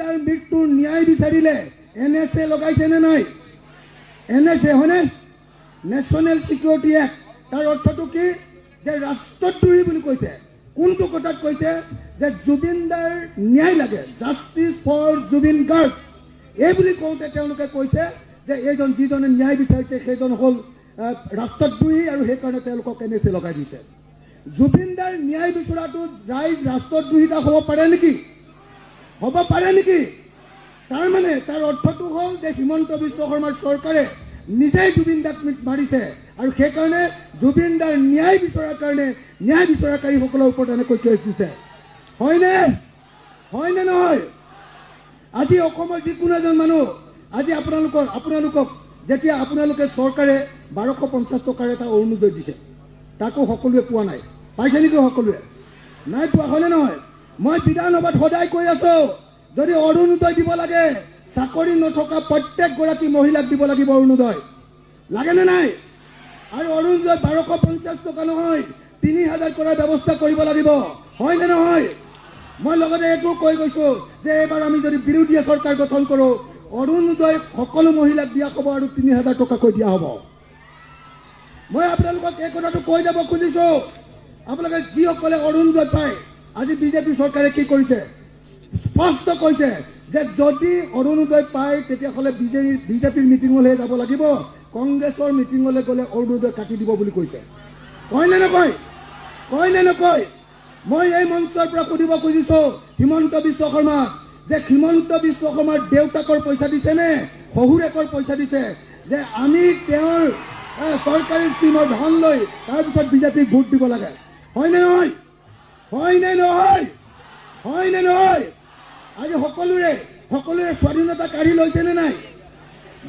দাৰ মৃত্যুৰ ন্যায় বিচাৰিলে NSA লগাইছে নে নাই? NSA হয়নে? National security act. তাৰ অৰ্থটো কি? যে ৰাষ্ট্ৰদ্ৰোহী বুলি কৈছে। কোনটো কথাত কৈছে? যে জুবিন দাৰ ন্যায় লাগে, জাষ্টিছ ফৰ জুবিন গাৰ্গ। এই বুলি কওঁতে তেওঁলোকে কৈছে যে এইজন যিজনে ন্যায় বিচাৰিছে সেইজন হ'ল ৰাষ্ট্ৰদ্ৰোহী আৰু সেইকাৰণে তেওঁলোকক NSA লগাই দিছে। জুবিন দাৰ ন্যায় বিচৰাটো ৰাইজ ৰাষ্ট্ৰদ্ৰোহিতা হ'ব পাৰে নেকি? হ'ব পাৰে নেকি? তাৰমানে তাৰ অৰ্থটো হ'ল যে হিমন্ত বিশ্ব শৰ্মাৰ চৰকাৰে নিজেই জুবিন দাক মাৰিছে আৰু সেইকাৰণে জুবিন দাৰ ন্যায় বিচৰাৰ কাৰণে ন্যায় বিচৰাকাৰীসকলৰ ওপৰত এনেকৈ কেছ দিছে। হয়নে? হয়নে নহয়? আজি অসমৰ যিকোনো এজন মানুহ, আজি আপোনালোকক যেতিয়া আপোনালোকে চৰকাৰে 1250 টকাৰ এটা অৰুণোদয় দিছে, তাকো সকলোৱে পোৱা নাই। পাইছে নেকি সকলোৱে? নাই পোৱা, হয়নে নহয়? মই বিধানসভাত সদায় কৈ আছো, যদি অৰুণোদয় দিব লাগে চাকৰি নথকা প্ৰত্যেকগৰাকী মহিলাক দিব লাগিব অৰুণোদয়। লাগেনে নাই? আৰু অৰুণোদয় 1250 টকা নহয়, 3000 কৰাৰ ব্যৱস্থা কৰিব লাগিব। হয়নে নহয়? মই লগতে এইটো কৈ গৈছোঁ যে এইবাৰ আমি যদি বিৰোধীয়ে চৰকাৰ গঠন কৰোঁ, অৰুণোদয় সকলো মহিলাক দিয়া হ'ব আৰু 3000 টকাকৈ দিয়া হ'ব। মই আপোনালোকক এই কথাটো কৈ যাব খুজিছোঁ, আপোনালোকে যিসকলে অৰুণোদয় পায়, আজি বিজেপি চৰকাৰে কি কৰিছে? স্পষ্ট কৈছে যে যদি অৰুণোদয় পায় তেতিয়াহ'লে বিজেপিৰ মিটিঙলৈ যাব লাগিব, কংগ্ৰেছৰ মিটিঙলৈ গ'লে অৰুণোদয় কাটি দিব বুলি কৈছে। কয় নে নকয়? কয় নে নকয়? মই এই মঞ্চৰ পৰা সুধিব খুজিছোঁ হিমন্ত বিশ্ব শৰ্মা, যে হিমন্ত বিশ্ব শৰ্মাৰ দেউতাকৰ পইচা দিছে নে শহুৰেকৰ পইচা দিছে যে আমি তেওঁৰ চৰকাৰী স্কিমৰ ধন লৈ তাৰপিছত বিজেপিক ভোট দিব লাগে? হয়নে নহয়? হয়নে নহয়? হয়নে নহয়? আজি সকলোৰে স্বাধীনতা কাঢ়ি লৈছে নে নাই?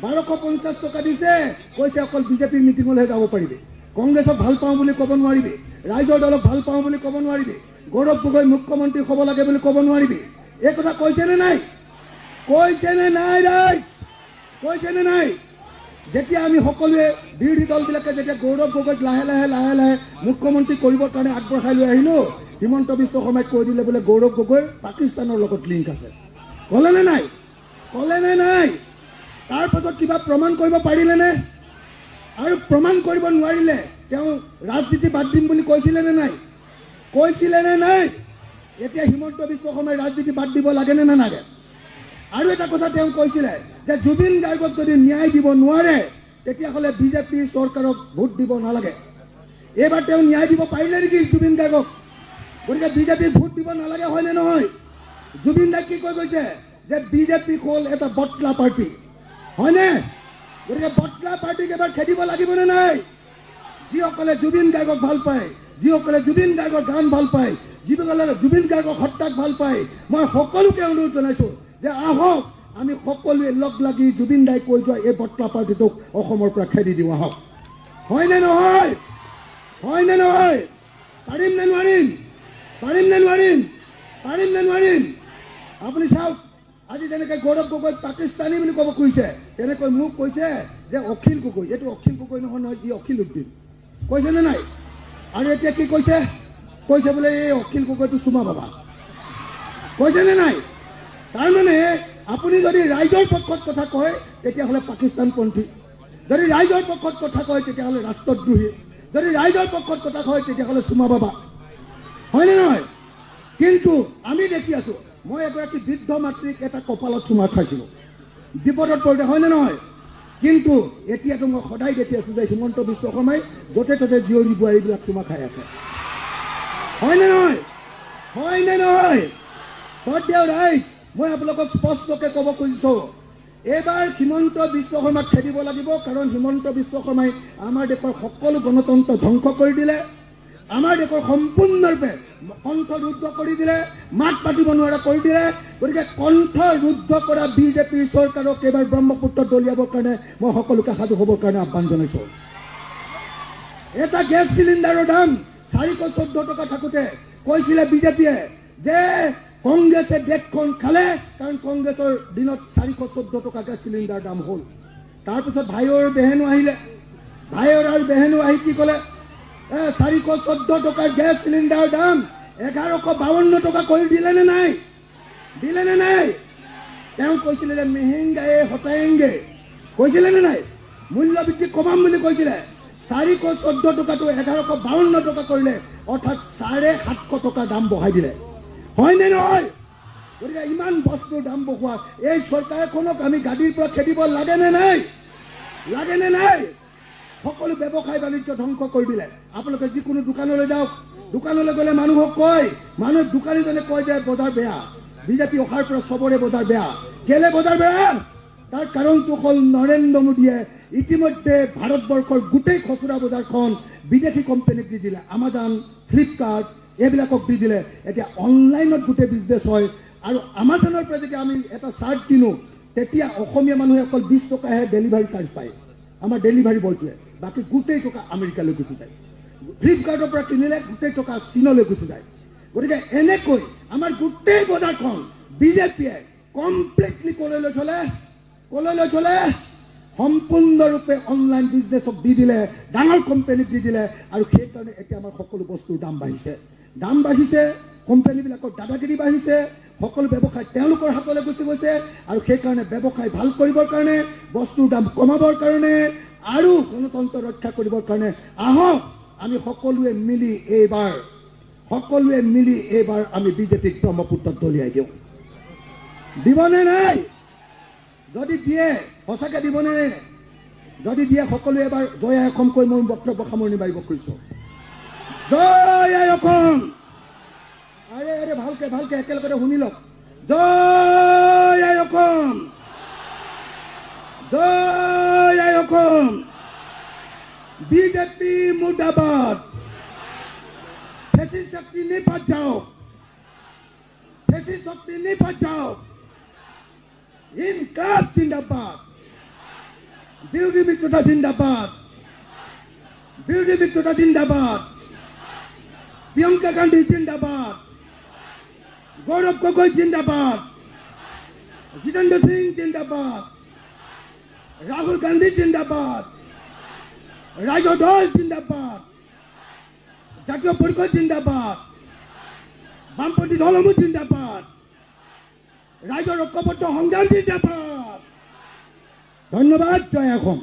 1250 টকা দিছে, কৈছে অকল বিজেপিৰ মিটিঙলৈ যাব পাৰিবি, কংগ্ৰেছক ভাল পাওঁ বুলি ক'ব নোৱাৰিবি, ৰাইজৰ দলক ভাল পাওঁ বুলি ক'ব নোৱাৰিবি, গৌৰৱ গগৈ মুখ্যমন্ত্ৰী হ'ব লাগে বুলি ক'ব নোৱাৰিবি। এই কথা কৈছে নে নাই? কৈছে নে নাই ৰাইজ? কৈছে নে নাই? যেতিয়া আমি সকলোৱে বিৰোধী দলবিলাকে যেতিয়া গৌৰৱ গগৈক লাহে লাহে মুখ্যমন্ত্ৰী কৰিবৰ কাৰণে আগবঢ়াই লৈ আহিলোঁ, হিমন্ত বিশ্ব শৰ্মাই কৈ দিলে বোলে গৌৰৱ গগৈৰ পাকিস্তানৰ লগত লিংক আছে। ক'লে নে নাই? ক'লে নে নাই? তাৰপাছত কিবা প্ৰমাণ কৰিব পাৰিলেনে? আৰু প্ৰমাণ কৰিব নোৱাৰিলে তেওঁ ৰাজনীতি বাদ দিম বুলি কৈছিলে নে নাই? কৈছিলে নে নাই? এতিয়া হিমন্ত বিশ্ব শৰ্মাই ৰাজনীতি বাদ দিব লাগে নে নালাগে? আৰু এটা কথা তেওঁ কৈছিলে যে জুবিন গাৰ্গক যদি ন্যায় দিব নোৱাৰে তেতিয়াহ'লে বিজেপি চৰকাৰক ভোট দিব নালাগে। এইবাৰ তেওঁ ন্যায় দিব পাৰিলে নেকি জুবিন গাৰ্গক? গতিকে বিজেপিক ভোট দিব নালাগে, হয়নে নহয়? জুবিন দাই কি কৈ গৈছে যে বিজেপি হ'ল এটা বটলা পাৰ্টি, হয়নে? গতিকে বটলা পাৰ্টিক এবাৰ খেদিব লাগিবনে নাই? যিসকলে জুবিন গাৰ্গক ভাল পায়, যিসকলে জুবিন গাৰ্গৰ গান ভাল পায়, যিসকলে জুবিন গাৰ্গক হত্যাক ভাল পায়, মই সকলোকে অনুৰোধ জনাইছোঁ যে আহক আমি সকলোৱে লগ লাগি জুবিন দাই কৈ যোৱা এই বটলা পাৰ্টিটোক অসমৰ পৰা খেদি দিওঁ। আহক। হয়নে নহয়? হয়নে নহয়? পাৰিম নে নোৱাৰিম? পাৰিম নে নোৱাৰিম? পাৰিম নে নোৱাৰিম? আপুনি চাওক, আজি যেনেকৈ গৌৰৱ গগৈ পাকিস্তানী বুলি ক'ব খুজিছে, তেনেকৈ মোক কৈছে যে অখিল গগৈ। এইটো অখিল গগৈ নহয়, ই অখিল উদ্দিন। কৈছে নে নাই? আৰু এতিয়া কি কৈছে? কৈছে বোলে এই অখিল গগৈটো চুমা বাবা। কৈছে নে নাই? তাৰমানে আপুনি যদি ৰাইজৰ পক্ষত কথা কয় তেতিয়াহ'লে পাকিস্তানপন্থী, যদি ৰাইজৰ পক্ষত কথা কয় তেতিয়াহ'লে ৰাষ্ট্ৰদ্ৰোহী, যদি ৰাইজৰ পক্ষত কথা কয় তেতিয়াহ'লে চুমা বাবা। হয়নে নহয়? কিন্তু আমি দেখি আছোঁ, মই এগৰাকী বৃদ্ধ মাতৃক এটা কপালত চুমা খাইছিলোঁ, বিপদত পৰোঁতে, হয়নে নহয়? কিন্তু এতিয়াতো মই সদায় দেখি আছোঁ যে হিমন্ত বিশ্ব শৰ্মাই য'তে ত'তে জীয়ৰী বোৱাৰীবিলাক চুমা খাই আছে। হয়নে নহয়? হয়নে নহয়? শ্ৰদ্ধেয় ৰাইজ, মই আপোনালোকক স্পষ্টকৈ ক'ব খুজিছোঁ, এইবাৰ হিমন্ত বিশ্ব শৰ্মাক খেদিব লাগিব, কাৰণ হিমন্ত বিশ্ব শৰ্মাই আমাৰ দেশৰ সকলো গণতন্ত্ৰ ধ্বংস কৰি দিলে, আমাৰ দেশৰ সম্পূৰ্ণৰূপে কণ্ঠ ৰুদ্ধ কৰি দিলে, মাত পাতিব নোৱাৰা কৰি দিলে। গতিকে কণ্ঠ ৰুদ্ধ কৰা বিজেপিৰ চৰকাৰক এইবাৰ ব্ৰহ্মপুত্ৰ দলিয়াবৰ কাৰণে মই সকলোকে সাজু হ'বৰ কাৰণে আহ্বান জনাইছোঁ। এটা গেছ চিলিণ্ডাৰৰ দাম 414 টকা থাকোঁতে কৈছিলে বিজেপিয়ে যে কংগ্ৰেছে দেশখন খালে, কাৰণ কংগ্ৰেছৰ দিনত 414 টকা গেছ চিলিণ্ডাৰ দাম হ'ল। তাৰপিছত ভাইৰ বেহেনো আহিলে, ভাইৰ আৰু বেহেনো আহি কি ক'লে? 414 টকাৰ গেছ চিলিণ্ডাৰৰ দাম 1152 টকা কৰি দিলে নে নাই? দিলে নে নাই? তেওঁ কৈছিলে যে মেহেংগায়ে হটায়েংগে, কৈছিলে নে নাই? মূল্য বৃদ্ধি কমাম বুলি কৈছিলে। 414 টকাটো 1152 টকা কৰিলে, অৰ্থাৎ 750 টকা দাম বঢ়াই দিলে। হয়নে নহয়? গতিকে ইমান বস্তুৰ দাম বঢ়োৱা এই চৰকাৰখনক আমি গাড়ীৰ পৰা খেদিব লাগে নে নাই? লাগে নে নাই? সকলো ব্যৱসায় বাণিজ্য ধ্বংস কৰি দিলে। আপোনালোকে যিকোনো দোকানলৈ যাওক, দোকানলৈ গ'লে মানুহক কয়, মানুহ দোকানীজনে কয় যে বজাৰ বেয়া, বিজেপি অহাৰ পৰা চবৰে বজাৰ বেয়া। কেলে বজাৰ বেয়া? তাৰ কাৰণটো হ'ল নৰেন্দ্ৰ মোদীয়ে ইতিমধ্যে ভাৰতবৰ্ষৰ গোটেই খুচুৰা বজাৰখন বিদেশী কোম্পানীক দি দিলে। আমাজন, ফ্লিপকাৰ্ট এইবিলাকক দি দিলে। এতিয়া অনলাইনত গোটেই বিজনেছ হয়। আৰু আমাজনৰ পৰা যদি আমি এটা চাৰ্ট কিনো, তেতিয়া অসমীয়া মানুহে অকল 20 টকাহে ডেলিভাৰী চাৰ্জ পায়, আমাৰ ডেলিভাৰী বয়টোৱে। বাকী গোটেই টকা আমেৰিকালৈ গুচি যায়। ফ্লিপকাৰ্টৰ পৰা কিনিলে গোটেই টকা চীনলৈ গুচি যায়। গতিকে এনেকৈ আমাৰ গোটেই বজাৰখন বিজেপিয়ে কমপ্লিটলি কলৈ চলে? সম্পূৰ্ণৰূপে অনলাইন বিজনেছক দি দিলে, ডাঙৰ কোম্পানীক দি দিলে। আৰু সেইকাৰণে এতিয়া আমাৰ সকলো বস্তুৰ দাম বাঢ়িছে, কোম্পানীবিলাকৰ দাদাগিৰি বাঢ়িছে, সকলো ব্যৱসায় তেওঁলোকৰ হাতলৈ গুচি গৈছে। আৰু সেইকাৰণে ব্যৱসায় ভাল কৰিবৰ কাৰণে, বস্তুৰ দাম কমাবৰ কাৰণে আৰু গণতন্ত্ৰ ৰক্ষা কৰিবৰ কাৰণে আহক আমি সকলোৱে মিলি এইবাৰ আমি বিজেপিক ব্ৰহ্মপুত্ৰত দলিয়াই দিওঁ। দিবনে নাই? যদি দিয়ে সঁচাকৈ দিবনে? যদি দিয়ে সকলোৱে এবাৰ জয় আই অসম কৈ মোৰ বক্তব্য সামৰণি মাৰিব খুজিছোঁ। জয় আই অসম! আৰে ভালকে একেলগে শুনি লওক। জয় আই অসম! জয় আই অসম! বিজেপি মুৰ্দাবাদ! ফেসিস্ট শক্তি নিপাত যাওক! ইনকাব জিন্দাবাদ! বিরোধী মিত্রতা জিন্দাবাদ! প্রিয়ঙ্কা গান্ধী জিন্দাবাদ! গৌরব গগৈ জিন্দাবাদ! জিতেন্দ্র সিং জিন্দাবাদ! রাহুল গান্ধী জিন্দাবাদ! রাজা দল জিন্দাবাদ! জাতীয় পরিষদ জিন্দাবাদ! বামপন্থী দলসমূহ জিন্দাবাদ! রাজ্যের ঐক্যবদ্ধ সংগ্রাম জিন্দাবাদ! ধন্যবাদ। জয় অসম!